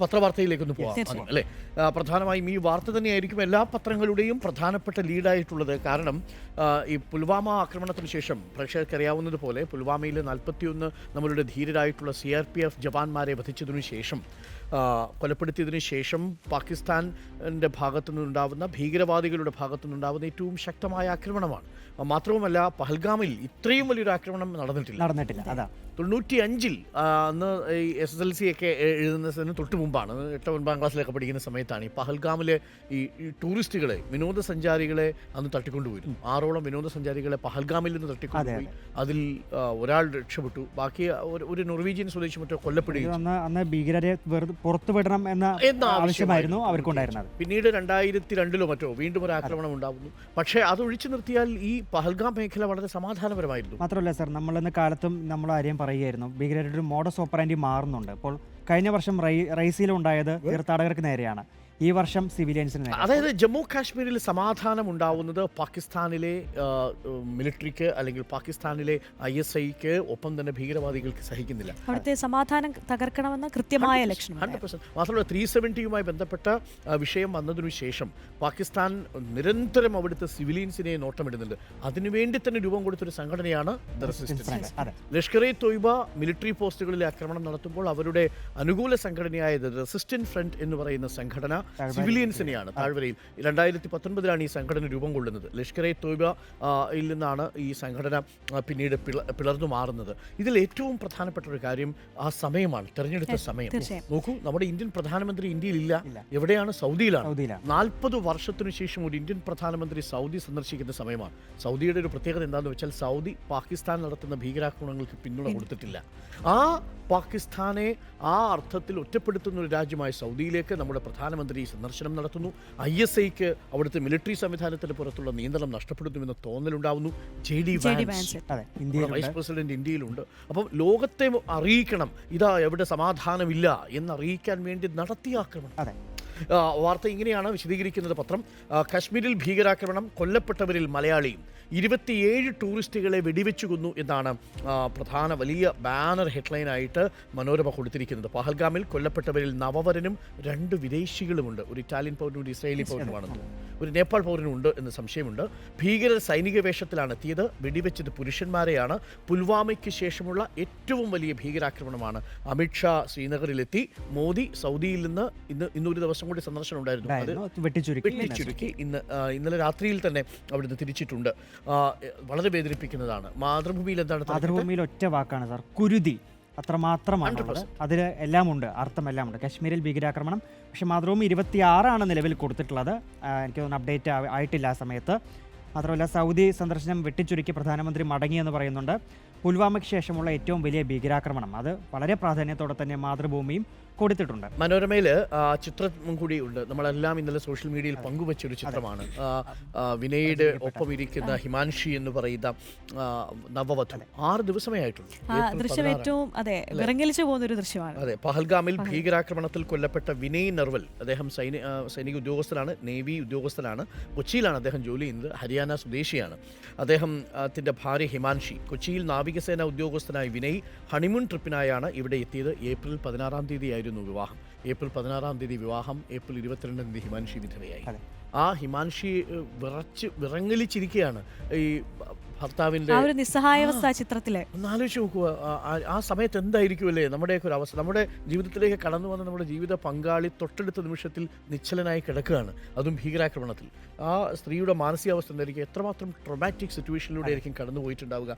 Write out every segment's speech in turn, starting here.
പത്രവാർത്തയിലേക്കൊന്ന് പോകാം അല്ലേ? പ്രധാനമായും ഈ വാർത്ത തന്നെയായിരിക്കും എല്ലാ പത്രങ്ങളുടെയും പ്രധാനപ്പെട്ട ലീഡായിട്ടുള്ളത്. കാരണം ഈ പുൽവാമ ആക്രമണത്തിന് ശേഷം പ്രേക്ഷകർക്കറിയാവുന്നതുപോലെ പുൽവാമയിൽ 41 നമ്മളുടെ ധീരരായിട്ടുള്ള CRPF ജവാന്മാരെ വധിച്ചതിനു ശേഷം, കൊലപ്പെടുത്തിയതിനു ശേഷം പാകിസ്ഥാൻ്റെ ഭാഗത്തു നിന്നുണ്ടാവുന്ന ഭീകരവാദികളുടെ ഭാഗത്തു നിന്നുണ്ടാവുന്ന ഏറ്റവും ശക്തമായ ആക്രമണമാണ്. മാത്രവുമല്ല, പഹൽഗാമിൽ ഇത്രയും വലിയൊരു ആക്രമണം നടന്നിട്ടില്ല. അതാ 95-ൽ അന്ന് ഈ SSLC ഒക്കെ എഴുതുന്നതിന് തൊട്ട് മുമ്പാണ്, 8-9 ക്ലാസ്സിലൊക്കെ പഠിക്കുന്ന സമയത്താണ് ഈ പഹൽഗാമിലെ ഈ ടൂറിസ്റ്റുകളെ, വിനോദസഞ്ചാരികളെ അന്ന് തട്ടിക്കൊണ്ടുപോയിരുന്നു. 6ഓളം വിനോദസഞ്ചാരികളെ പഹൽഗാമിൽ നിന്ന് തട്ടിക്കൊണ്ടുപോയി. അതിൽ ഒരാൾ രക്ഷപ്പെട്ടു, ബാക്കി ഒരു നോർവീജിയൻ സ്വദേശി മറ്റോ കൊല്ലപ്പെടുകയും. അന്ന് ഭീകരരെ പുറത്തുവിടണം എന്ന ആവശ്യമായിരുന്നു അവർക്കുണ്ടായിരുന്നത്. പിന്നീട് 2002-ലോ മറ്റോ വീണ്ടും ഒരു ആക്രമണം ഉണ്ടാവുന്നു. പക്ഷേ അത് ഒഴിച്ചു നിർത്തിയാൽ ഈ പഹൽഗാം മേഖല വളരെ സമാധാനപരമായിരുന്നു. മാത്രമല്ല സർ, നമ്മളിന്ന് കാലത്തും നമ്മൾ ആരെയും പറയുകയായിരുന്നു, ഭീകരരുടെ ഒരു മോഡസ് ഓപ്പറാൻഡി മാറുന്നുണ്ട്. അപ്പോൾ കഴിഞ്ഞ വർഷം റൈസിലുണ്ടായത് തീർത്ഥാടകർക്ക് നേരെയാണ്, ഈ വർഷം സിവിലിയൻസിന് നേരെ. അതായത് ജമ്മു കാശ്മീരിൽ സമാധാനം ഉണ്ടാവുന്നത് പാകിസ്ഥാനിലെ മിലിറ്ററിക്ക് അല്ലെങ്കിൽ പാകിസ്ഥാനിലെ ISIക്ക് ഒപ്പം തന്നെ ഭീകരവാദികൾക്ക് സഹിക്കുന്നില്ല. അവിടുത്തെ സമാധാനം തകർക്കണമെന്ന കൃത്യമായ ലക്ഷ്യം 100%. മാത്രമല്ല 370യുമായി ബന്ധപ്പെട്ട വിഷയം വന്നതിനു ശേഷം പാകിസ്ഥാൻ നിരന്തരം അവിടുത്തെ സിവിലിയൻസിനെ നോട്ടമിടുന്നുണ്ട്. അതിനുവേണ്ടി തന്നെ രൂപം കൊടുത്തൊരു സംഘടനയാണ് the resistance. Lashkar E Taiba military പോസ്റ്റുകളിൽ ആക്രമണം നടത്തുമ്പോൾ അവരുടെ അനുകൂല സംഘടനയായ ദ റെസിസ്റ്റന്റ് ഫ്രണ്ട് എന്ന് പറയുന്ന സംഘടന സിവിലിയൻസിനെയാണ് താഴ്വരയിൽ. 2019-ലാണ് ഈ സംഘടന രൂപം കൊള്ളുന്നത്. ലഷ്കർ ഇ തോയ്ബയിൽ നിന്നാണ് ഈ സംഘടന പിന്നീട് പിളർന്നു മാറുന്നത്. ഇതിൽ ഏറ്റവും പ്രധാനപ്പെട്ട ഒരു കാര്യം ആ സമയമാണ്, തെരഞ്ഞെടുത്ത സമയം. നോക്കൂ, നമ്മുടെ ഇന്ത്യൻ പ്രധാനമന്ത്രി ഇന്ത്യയിലില്ല. എവിടെയാണ്? സൗദിയിലാണ്. 40 വർഷത്തിനു ശേഷം ഒരു ഇന്ത്യൻ പ്രധാനമന്ത്രി സൗദി സന്ദർശിക്കുന്ന സമയമാണ്. സൗദിയുടെ ഒരു പ്രത്യേകത എന്താണെന്ന് വെച്ചാൽ, സൗദി പാകിസ്ഥാൻ നടത്തുന്ന ഭീകരാക്രമണങ്ങൾക്ക് പിന്തുണ കൊടുത്തിട്ടില്ല. ആ പാകിസ്ഥാനെ ആ അർത്ഥത്തിൽ ഒറ്റപ്പെടുത്തുന്ന ഒരു രാജ്യമായ സൗദിയിലേക്ക് നമ്മുടെ പ്രധാനമന്ത്രി സന്ദർശനം നടത്തുന്നു. ISIക്ക് അവിടുത്തെ മിലിറ്ററി സംവിധാനത്തിന് പുറത്തുള്ള നിയന്ത്രണം നഷ്ടപ്പെടുത്തുമെന്ന തോന്നലുണ്ടാവുന്നു. JD വാൻസ് വൈസ് പ്രസിഡന്റ് ഇന്ത്യയിലുണ്ട്. അപ്പം ലോകത്തെ അറിയിക്കണം, ഇതാ എവിടെ സമാധാനമില്ല എന്നറിയിക്കാൻ വേണ്ടി നടത്തിയ ആക്രമണം. വാർത്ത ഇങ്ങനെയാണ് വിശദീകരിക്കുന്നത് പത്രം. കശ്മീരിൽ ഭീകരാക്രമണം, കൊല്ലപ്പെട്ടവരിൽ മലയാളിയും, 27 ടൂറിസ്റ്റുകളെ വെടിവെച്ചു കൊന്നു എന്നാണ് പ്രധാന വലിയ ബാനർ ഹെഡ്ലൈനായിട്ട് മനോരമ കൊടുത്തിരിക്കുന്നത്. പഹൽഗാമിൽ കൊല്ലപ്പെട്ടവരിൽ നവവരനും 2 വിദേശികളുമുണ്ട്. ഒരു ഇറ്റാലിയൻ പൗരനും ഒരു ഇസ്രായേലി പൗരനുമാണെന്ന്, ഒരു നേപ്പാൾ പൗരനും ഉണ്ട് എന്ന് സംശയമുണ്ട്. ഭീകരർ സൈനിക വേഷത്തിലാണ് എത്തിയത്. വെടിവെച്ചത് പുരുഷന്മാരെയാണ്. പുൽവാമയ്ക്ക് ശേഷമുള്ള ഏറ്റവും വലിയ ഭീകരാക്രമണമാണ്. അമിത്ഷാ ശ്രീനഗറിലെത്തി. മോദി സൗദിയിൽ നിന്ന് ഇന്നൊരു ദിവസം കൂടി സന്ദർശനം ഉണ്ടായിരുന്നു. അത് വെട്ടിച്ചുരുക്കി ഇന്നലെ രാത്രിയിൽ തന്നെ അവിടുന്ന് തിരിച്ചിട്ടുണ്ട്. വളരെ വേദനിപ്പിക്കുന്നതാണ്. മാതൃഭൂമിയിൽ എന്താണ്? മാതൃഭൂമിയിൽ ഒറ്റ വാക്കാണ് സാർ, കുരുതി. അത്രമാത്രമാണ്. അതിൽ എല്ലാം ഉണ്ട്, അർത്ഥമെല്ലാം ഉണ്ട്. കശ്മീരിൽ ഭീകരാക്രമണം. പക്ഷേ മാതൃഭൂമി 26 നിലവിൽ കൊടുത്തിട്ടുള്ളത്. എനിക്ക് തോന്നുന്നു അപ്ഡേറ്റ് ആയിട്ടില്ല ആ സമയത്ത്. മാത്രമല്ല, സൗദി സന്ദർശനം വെട്ടിച്ചുരുക്കി പ്രധാനമന്ത്രി മടങ്ങിയെന്ന് പറയുന്നുണ്ട്. പുൽവാമയ്ക്ക് ശേഷമുള്ള ഏറ്റവും വലിയ ഭീകരാക്രമണം, അത് വളരെ പ്രാധാന്യത്തോടെ തന്നെ മാതൃഭൂമിയും കൊടുത്തിട്ടുണ്ട്. മനോരമയിൽ ചിത്രം കൂടി ഉണ്ട്. നമ്മളെല്ലാം ഇന്നലെ സോഷ്യൽ മീഡിയയിൽ പങ്കുവച്ചൊരു ചിത്രമാണ്. വിനയുടെ ഒപ്പം ഇരിക്കുന്ന ഹിമാൻഷി എന്ന് പറയുന്ന നവവധു. 6 ദിവസമേ ആയിട്ടുള്ളൂ. ദൃശ്യം ഏറ്റവും വിറങ്ങലിച്ചു പോകുന്ന ഒരു ദൃശ്യമാണ്. അതെ, പഹൽഗാമിൽ ഭീകരാക്രമണത്തിൽ കൊല്ലപ്പെട്ട വിനയ് നർവൽ. അദ്ദേഹം സൈനിക ഉദ്യോഗസ്ഥനാണ്, നേവി ഉദ്യോഗസ്ഥനാണ്. കൊച്ചിയിലാണ് അദ്ദേഹം ജോലി ചെയ്യുന്നത്. ഹരിയാന സ്വദേശിയാണ്. അദ്ദേഹത്തിന്റെ ഭാര്യ ഹിമാൻഷി. കൊച്ചിയിൽ നാവികസേന ഉദ്യോഗസ്ഥനായ വിനയ് ഹണിമൂൺ ട്രിപ്പിനായാണ് ഇവിടെ എത്തിയത്. ഏപ്രിൽ 16-ാം തീയതി വിവാഹം. ഏപ്രിൽ 16-ാം തീയതി വിവാഹം. ഏപ്രിൽ 22-ാം തീയതി ഹിമാൻഷി വിധവയായി. ആ ഹിമാൻഷി വിറങ്ങലിച്ചിരിക്കുകയാണ്. ഈ ഭർത്താവിൻ്റെ നിസ്സഹായാവസ്ഥ ചിത്രത്തിലെ ഒന്ന് ആലോചിച്ച് നോക്കുക. ആ സമയത്ത് എന്തായിരിക്കുമല്ലേ നമ്മുടെയൊക്കെ ഒരു അവസ്ഥ. നമ്മുടെ ജീവിതത്തിലേക്ക് കടന്നു വന്ന നമ്മുടെ ജീവിത പങ്കാളി തൊട്ടടുത്ത നിമിഷത്തിൽ നിശ്ചലനായി കിടക്കുകയാണ്, അതും ഭീകരാക്രമണത്തിൽ. ആ സ്ത്രീയുടെ മാനസികാവസ്ഥ എന്തായിരിക്കും? എത്രമാത്രം ട്രോമാറ്റിക് സിറ്റുവേഷനിലൂടെ ആയിരിക്കും കടന്നു പോയിട്ടുണ്ടാവുക.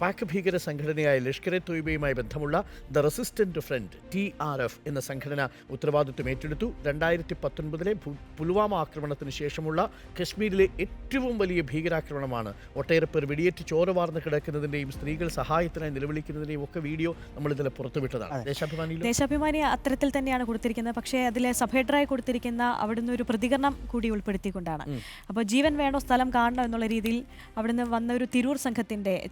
പാക് ഭീകര സംഘടനയായ ലഷ്കർ ഇ തോയ്ബയുമായി ബന്ധമുള്ള ദ റെസിസ്റ്റന്റ് ഫ്രണ്ട് TRF എന്ന സംഘടന ഉത്തരവാദിത്വം ഏറ്റെടുത്തു. 2019-ലെ പുൽവാമ ആക്രമണത്തിന് ശേഷമുള്ള കശ്മീരിലെ ഏറ്റവും വലിയ ഭീകരാക്രമണമാണ്. ഒട്ടേറെ പേർ വെടിയേറ്റ് ചോര വാർന്ന് കിടക്കുന്നതിന്റെയും സ്ത്രീകൾ സഹായത്തിനായി നിലവിളിക്കുന്നതിന്റെയും ഒക്കെ വീഡിയോ നമ്മൾ ഇതിൽ പുറത്തുവിട്ടതാണ്. ദേശാഭിമാനി അത്തരത്തിൽ തന്നെയാണ് കൊടുത്തിരിക്കുന്നത്. പക്ഷേ അതിലെ സബ്ഹെഡറായി കൊടുത്തിരിക്കുന്ന അവിടുന്ന് ഒരു പ്രതികരണം കൂടി ഉൾപ്പെടുത്തിക്കൊണ്ടാണ്. അപ്പോൾ ജീവൻ വേണോ സ്ഥലം കാണണം എന്നുള്ള രീതിയിൽ അവിടുന്ന് വന്ന ഒരു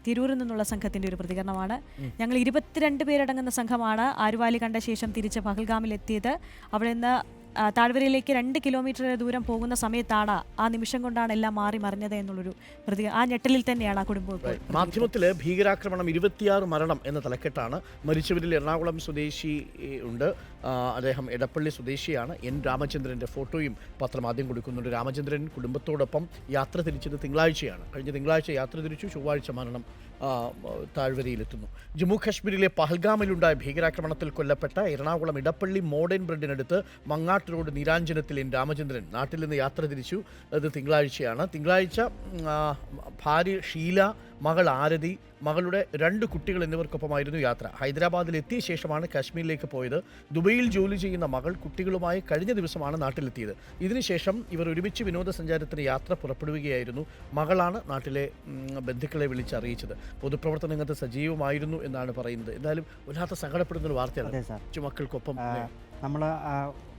തിരൂരിൽ നിന്നുള്ള സംഘത്തിന്റെ ഒരു പ്രതികരണമാണ്. ഞങ്ങൾ 22 പേരടങ്ങുന്ന സംഘമാണ് ആരുവാലി കണ്ട ശേഷം തിരിച്ച് പഹൽഗാമിലെത്തിയത്. അവിടെ നിന്ന് താഴ്വരയിലേക്ക് 2 കിലോമീറ്റർ ദൂരം പോകുന്ന സമയത്താണ് ആ നിമിഷം കൊണ്ടാണ് എല്ലാം മാറി മറിഞ്ഞത് എന്നുള്ളൊരു ആ ഞെട്ടലിൽ തന്നെയാണ് ആ കുടുംബം. മാധ്യമത്തിൽ ഭീകരാക്രമണം 26 മരണം എന്ന തലക്കെട്ടാണ്. മരിച്ചവരിൽ എറണാകുളം സ്വദേശി ഉണ്ട്, അദ്ദേഹം എടപ്പള്ളി സ്വദേശിയാണ്. എൻ രാമചന്ദ്രൻ്റെ ഫോട്ടോയും പത്രം ആദ്യം കൊടുക്കുന്നുണ്ട്. രാമചന്ദ്രൻ കുടുംബത്തോടൊപ്പം യാത്ര തിരിച്ചത് തിങ്കളാഴ്ചയാണ്. കഴിഞ്ഞ തിങ്കളാഴ്ച യാത്ര തിരിച്ചു, ചൊവ്വാഴ്ച മരണം താഴ്വരയിലെത്തുന്നു. ജമ്മു കാശ്മീരിലെ പഹൽഗാമിലുണ്ടായ ഭീകരാക്രമണത്തിൽ കൊല്ലപ്പെട്ട എറണാകുളം ഇടപ്പള്ളി മോഡേൺ ബ്രിഡ്ജിനടുത്ത് മങ്ങാട്ട് റോഡ് നീരാഞ്ജനത്തിൽ എൻ രാമചന്ദ്രൻ നാട്ടിൽ നിന്ന് യാത്ര തിരിച്ചു. അത് തിങ്കളാഴ്ചയാണ്. തിങ്കളാഴ്ച ഭാര്യ ഷീല, മകൾ ആരതി, മകളുടെ 2 കുട്ടികൾ എന്നിവർക്കൊപ്പമായിരുന്നു യാത്ര. ഹൈദരാബാദിൽ എത്തിയ ശേഷമാണ് കാശ്മീരിലേക്ക് പോയത്. ദുബൈയിൽ ജോലി ചെയ്യുന്ന മകൾ കുട്ടികളുമായി കഴിഞ്ഞ ദിവസമാണ് നാട്ടിലെത്തിയത്. ഇതിനുശേഷം ഇവർ ഒരുമിച്ച് വിനോദസഞ്ചാരത്തിന് യാത്ര പുറപ്പെടുകയായിരുന്നു. മകളാണ് നാട്ടിലെ ബന്ധുക്കളെ വിളിച്ചറിയിച്ചത്. പൊതുപ്രവർത്തന രംഗത്ത് സജീവമായിരുന്നു എന്നാണ് പറയുന്നത്. എന്തായാലും വല്ലാത്ത സങ്കടപ്പെടുന്നൊരു വാർത്തയാണ് മക്കൾക്കൊപ്പം. നമ്മൾ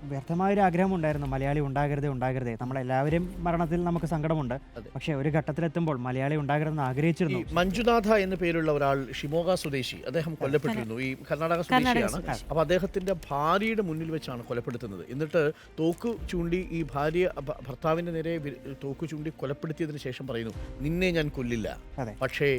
വ്യർത്ഥമായൊരു ആഗ്രഹം ഉണ്ടായിരുന്നു, മലയാളി ഉണ്ടാകരുതേ. നമ്മളെല്ലാവരും മരണത്തിൽ നമുക്ക് സങ്കടമുണ്ട്. പക്ഷേ ഒരു ഘട്ടത്തിലെത്തുമ്പോൾ മലയാളി ഉണ്ടാകരുതെന്ന് ആഗ്രഹിച്ചിരുന്നു. മഞ്ജുനാഥ എന്ന പേരുള്ള ഒരാൾ ഷിമോഗ സ്വദേശി, അദ്ദേഹം കൊല്ലപ്പെട്ടിരുന്നു. ഈ കർണാടക സ്വദേശിയാണ്. അപ്പോൾ അദ്ദേഹത്തിന്റെ ഭാര്യയുടെ മുന്നിൽ വെച്ചാണ് കൊലപ്പെടുത്തുന്നത്. എന്നിട്ട് തോക്ക് ചൂണ്ടി ഈ ഭർത്താവിന്റെ നേരെ തോക്ക് ചൂണ്ടി കൊലപ്പെടുത്തിയതിനു ശേഷം പറയുന്നു, നിന്നെ ഞാൻ കൊല്ലില്ല, പക്ഷേ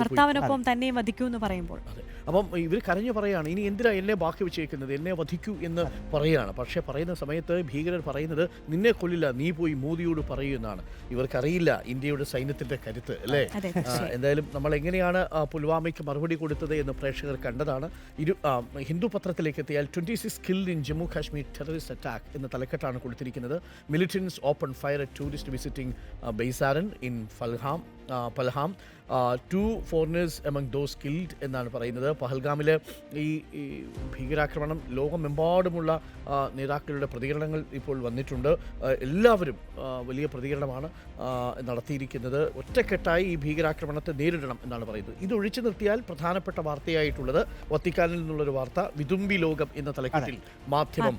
ഭർത്താവിനൊപ്പം തന്നെ വധിക്കൂ എന്ന് പറയുമ്പോൾ. അപ്പം ഇവർ കരഞ്ഞു പറയാണ്, ഇനി എന്തിനാ എന്നെ ബാക്കി വെച്ചേക്കുന്നത്, എന്നെ വധിക്കൂ എന്ന് പറയുകയാണ്. പക്ഷേ പറയുന്ന സമയത്ത് ഭീകരർ പറയുന്നത്, നിന്നെ കൊല്ലില്ല, നീ പോയി മോദിയോട് പറയൂ എന്നാണ്. ഇവർക്കറിയില്ല ഇന്ത്യയുടെ സൈന്യത്തിന്റെ കരുത്ത്, അല്ലേ? എന്തായാലും നമ്മൾ എങ്ങനെയാണ് പുൽവാമയ്ക്ക് മറുപടി കൊടുത്തത് എന്ന് പ്രേക്ഷകർ കണ്ടതാണ്. ഹിന്ദു പത്രത്തിലേക്ക് എത്തിയാൽ 26 killed in Jammu Kashmir terrorist attack എന്ന തലക്കെട്ടാണ് കൊടുത്തിരിക്കുന്നത്. Militants open fire at tourist visiting Baisaran in Pahalgam. 2 foreigners among those killed എന്നാണ് പറയുന്നത്. പഹൽഗാമിലെ ഈ ഭീകരാക്രമണം ലോകമെമ്പാടുമുള്ള നേതാക്കളുടെ പ്രതികരണങ്ങൾ ഇപ്പോൾ വന്നിട്ടുണ്ട്. എല്ലാവരും വലിയ പ്രതികരണമാണ് നടത്തിയിരിക്കുന്നത്. ഒറ്റക്കെട്ടായി ഈ ഭീകരാക്രമണത്തെ നേരിടണം എന്നാണ് പറയുന്നത്. ഇതൊഴിച്ചു നിർത്തിയാൽ പ്രധാനപ്പെട്ട വാർത്തയായിട്ടുള്ളത് വത്തിക്കാനിൽ നിന്നുള്ളൊരു വാർത്ത. വിതുമ്പി ലോകം എന്ന തലക്കെട്ടിൽ മാധ്യമം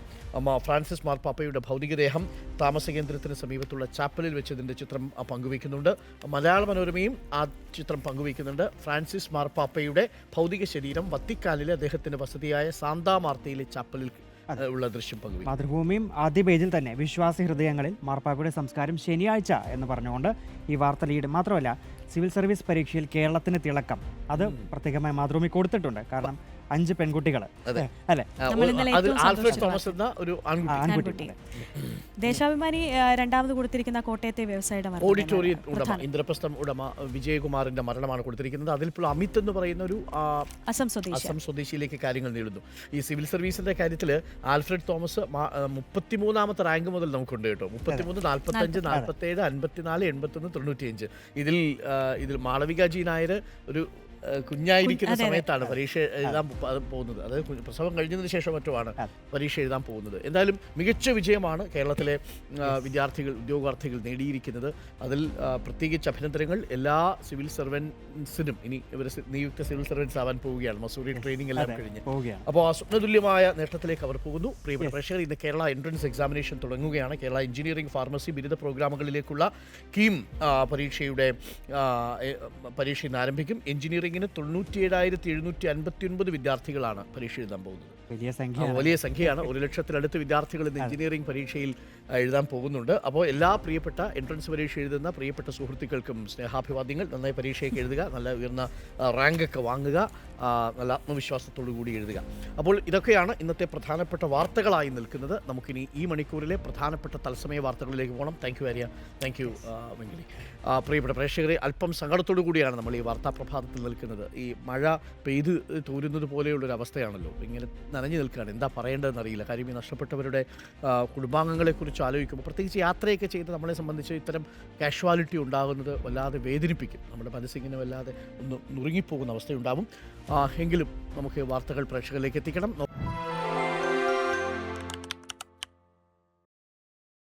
ഫ്രാൻസിസ് മാർപ്പാപ്പയുടെ ഭൗതികദേഹം താമസ കേന്ദ്രത്തിന് സമീപത്തുള്ള ചാപ്പലിൽ വെച്ചതിൻ്റെ ചിത്രം പങ്കുവയ്ക്കുന്നുണ്ട്. മലയാള മനോരമയും ആ ചിത്രം പങ്കുവയ്ക്കുന്നുണ്ട്. ഫ്രാൻസിസ് മാർപ്പാപ്പയുടെ ഭൗതിക ശരീരം വത്തിക്കാനിലെ അദ്ദേഹത്തിന്റെ വസതിയായ സാന്താ മാർത്തയിലെ ചാപ്പലിൽ ഉള്ള ദൃശ്യം പങ്കുവയ്ക്കും. മാതൃഭൂമിയും ആദ്യ പേജിൽ തന്നെ വിശ്വാസി ഹൃദയങ്ങളിൽ മാർപ്പാപ്പയുടെ സംസ്കാരം ശനിയാഴ്ച എന്ന് പറഞ്ഞുകൊണ്ട് ഈ വാർത്ത ലീഡ്. മാത്രമല്ല, സിവിൽ സർവീസ് പരീക്ഷയിൽ കേരളത്തിന് തിളക്കം, അത് പ്രത്യേകമായി മാതൃഭൂമി കൊടുത്തിട്ടുണ്ട്. കാരണം 5 പെൺകുട്ടികൾ അല്ലേ? ആൺകുട്ടി. ദേശാഭിമാനി രണ്ടാമത് കൊടുത്തിരിക്കുന്ന കോട്ടയത്തെ വ്യവസായിയുടെ ഓഡിറ്റോറിയം ഉടമ, ഇന്ദ്രപ്രസ്ഥം ഉടമ വിജയകുമാറിന്റെ മരണമാണ് കൊടുത്തിരിക്കുന്നത്. അതിൽ അമിത് എന്ന് പറയുന്ന ഒരു അസം സ്വദേശിയിലേക്ക് കാര്യങ്ങൾ നീളുന്നു. ഈ സിവിൽ സർവീസിന്റെ കാര്യത്തിൽ ആൽഫ്രഡ് തോമസ് 33ാമത്തെ റാങ്ക് മുതൽ നമുക്കുണ്ട് കേട്ടോ. 33, 45, 47, 54, 81, 95. ഇതിൽ മാളവിക ജി നായർ ഒരു കുഞ്ഞായിരിക്കുന്ന സമയത്താണ് പരീക്ഷ എഴുതാൻ പോകുന്നത്. അത് പ്രസവം കഴിഞ്ഞതിന് ശേഷം മറ്റുമാണ് പരീക്ഷ എഴുതാൻ പോകുന്നത്. എന്തായാലും മികച്ച വിജയമാണ് കേരളത്തിലെ ഉദ്യോഗാർത്ഥികൾ നേടിയിരിക്കുന്നത്. അതിൽ പ്രത്യേകിച്ച് അഭിനന്ദനങ്ങൾ എല്ലാ സിവിൽ സർവൻസിനും. ഇനി ഇവർ നിയുക്ത സിവിൽ സർവൻസ് ആവാൻ പോവുകയാണ്. മസൂറി ട്രെയിനിങ് എല്ലാം കഴിഞ്ഞ്. അപ്പോൾ ആ സ്വപ്നതുല്യമായ നേട്ടത്തിലേക്ക് അവർ പോകുന്നു. പ്രിയപ്പെട്ട പ്രേക്ഷകർ, ഇന്ന് കേരള എൻട്രൻസ് എക്സാമിനേഷൻ തുടങ്ങുകയാണ്. കേരള എഞ്ചിനീയറിംഗ്, ഫാർമസി ബിരുദ പ്രോഗ്രാമുകളിലേക്കുള്ള കീം പരീക്ഷ ഇന്ന് ആരംഭിക്കും. എഞ്ചിനീയറിംഗിന് 97,759 വിദ്യാർത്ഥികളാണ് പരീക്ഷ എഴുതാൻ പോകുന്നത്. വലിയ സംഖ്യയാണ്. 1,00,000-അടുത്ത് വിദ്യാർത്ഥികൾ ഇന്ന് എഞ്ചിനീയറിംഗ് പരീക്ഷയിൽ എഴുതാൻ പോകുന്നുണ്ട്. അപ്പോൾ എല്ലാ പ്രിയപ്പെട്ട എൻട്രൻസ് പരീക്ഷ എഴുതുന്ന പ്രിയപ്പെട്ട സുഹൃത്തുക്കൾക്കും സ്നേഹാഭിവാദ്യങ്ങൾ. നന്നായി പരീക്ഷയൊക്കെ എഴുതുക, നല്ല ഉയർന്ന റാങ്കൊക്കെ വാങ്ങുക, നല്ല ആത്മവിശ്വാസത്തോടു കൂടി എഴുതുക. അപ്പോൾ ഇതൊക്കെയാണ് ഇന്നത്തെ പ്രധാനപ്പെട്ട വാർത്തകളായി നിൽക്കുന്നത്. നമുക്കിനി ഈ മണിക്കൂറിലെ പ്രധാനപ്പെട്ട തത്സമയ വാർത്തകളിലേക്ക് പോകണം. Thank you Arya, thank you Venkili. പ്രിയപ്പെട്ട പ്രേക്ഷകരെ, അല്പം സങ്കടത്തോടു കൂടിയാണ് നമ്മൾ ഈ വാർത്താ പ്രഭാതത്തിൽ നിൽക്കുന്നത്. ഈ മഴ പെയ്ത് തോരുന്നത് പോലെയുള്ളൊരു അവസ്ഥയാണല്ലോ. ഇങ്ങനെ നനഞ്ഞു നിൽക്കുകയാണ്. എന്താ പറയേണ്ടതെന്ന് അറിയില്ല. കാര്യം ഈ നഷ്ടപ്പെട്ടവരുടെ കുടുംബാംഗങ്ങളെക്കുറിച്ച് ആലോചിക്കുമ്പോൾ, പ്രത്യേകിച്ച് യാത്രയൊക്കെ ചെയ്ത് നമ്മളെ സംബന്ധിച്ച് ഇത്തരം കാഷ്വാലിറ്റി ഉണ്ടാകുന്നത് വല്ലാതെ വേദനിപ്പിക്കും. നമ്മുടെ മനസ്സിങ്ങനെ വല്ലാതെ ഒന്ന് നുറുങ്ങിപ്പോകുന്ന അവസ്ഥയുണ്ടാവും. എങ്കിലും നമുക്ക് വാർത്തകൾ പ്രേക്ഷകരിലേക്ക് എത്തിക്കണം.